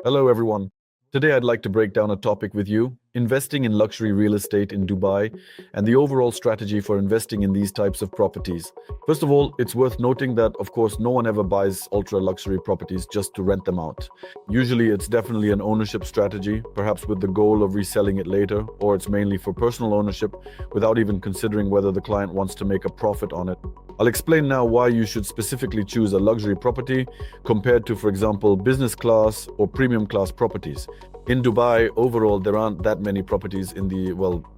Hello, everyone. Today, I'd like to break down a topic with you: investing in luxury real estate in Dubai and the overall strategy for investing in these types of properties. First of all, it's worth noting that, of course, no one ever buys ultra luxury properties just to rent them out. Usually, it's definitely an ownership strategy, perhaps with the goal of reselling it later, or it's mainly for personal ownership without even considering whether the client wants to make a profit on it. I'll explain now why you should specifically choose a luxury property compared to, for example, business class or premium class properties. In Dubai, overall, there aren't that many properties in the,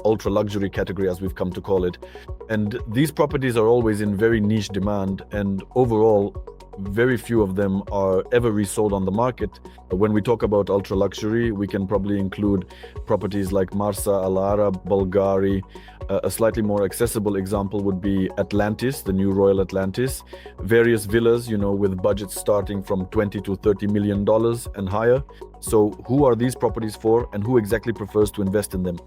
ultra luxury category, as we've come to call it. And these properties are always in very niche demand, and overall, very few of them are ever resold on the market. When we talk about ultra luxury, we can probably include properties like Marsa, Al Arab, Bulgari. A slightly more accessible example would be Atlantis, the new Royal Atlantis. Various villas, with budgets starting from $20 to $30 million and higher. So who are these properties for, and who exactly prefers to invest in them?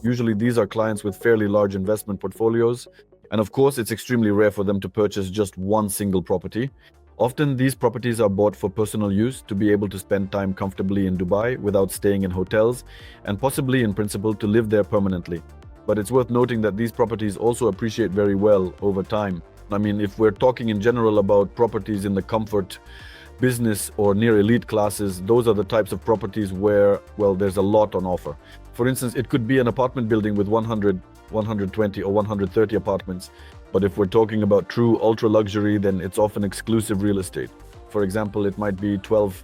Usually these are clients with fairly large investment portfolios. And of course, it's extremely rare for them to purchase just one single property. Often these properties are bought for personal use, to be able to spend time comfortably in Dubai without staying in hotels, and possibly in principle to live there permanently. But it's worth noting that these properties also appreciate very well over time. I mean, if we're talking in general about properties in the comfort, business, or near elite classes, those are the types of properties where, there's a lot on offer. For instance, it could be an apartment building with 100, 120, or 130 apartments. But if we're talking about true ultra luxury, then it's often exclusive real estate. For example, it might be 12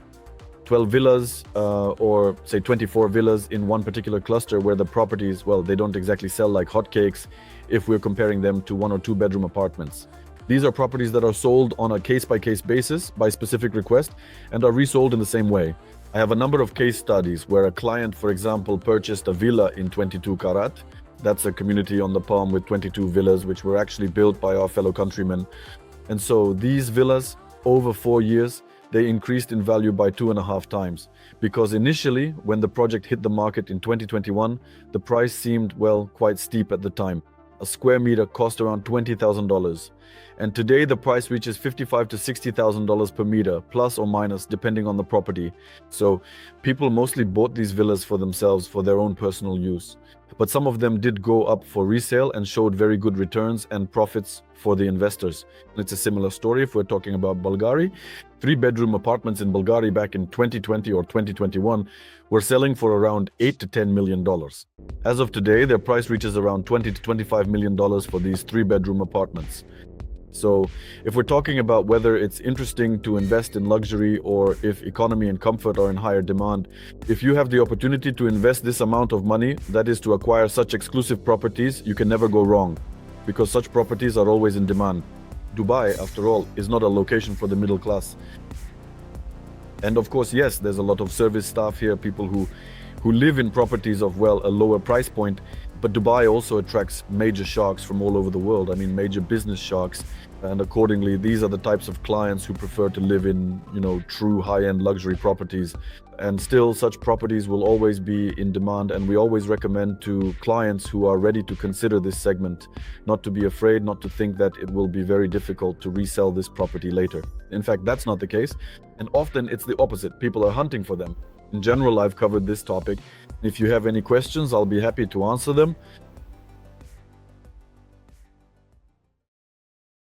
villas or say 24 villas in one particular cluster, where the properties, they don't exactly sell like hotcakes if we're comparing them to 1 or 2 bedroom apartments. These are properties that are sold on a case-by-case basis by specific request and are resold in the same way. I have a number of case studies where a client, for example, purchased a villa in 22 Karat. That's a community on the Palm with 22 villas, which were actually built by our fellow countrymen. And so these villas, over 4 years, they increased in value by 2.5 times. Because initially, when the project hit the market in 2021, the price seemed, quite steep at the time. A square meter cost around $20,000. And today the price reaches $55,000 to $60,000 per meter, plus or minus, depending on the property. So people mostly bought these villas for themselves, for their own personal use. But some of them did go up for resale and showed very good returns and profits for the investors. It's a similar story if we're talking about Bulgari. 3-bedroom apartments in Bulgari back in 2020 or 2021 were selling for around $8 to $10 million. As of today, their price reaches around $20 to $25 million for these 3-bedroom apartments. So if we're talking about whether it's interesting to invest in luxury or if economy and comfort are in higher demand, if you have the opportunity to invest this amount of money, that is to acquire such exclusive properties, you can never go wrong, because such properties are always in demand. Dubai, after all, is not a location for the middle class. And of course, yes, there's a lot of service staff here, people who live in properties of, a lower price point. But Dubai also attracts major sharks from all over the world. I mean, major business sharks. And accordingly, these are the types of clients who prefer to live in, true high-end luxury properties. And still, such properties will always be in demand. And we always recommend to clients who are ready to consider this segment, not to be afraid, not to think that it will be very difficult to resell this property later. In fact, that's not the case. And often it's the opposite. People are hunting for them. In general, I've covered this topic. If you have any questions, I'll be happy to answer them.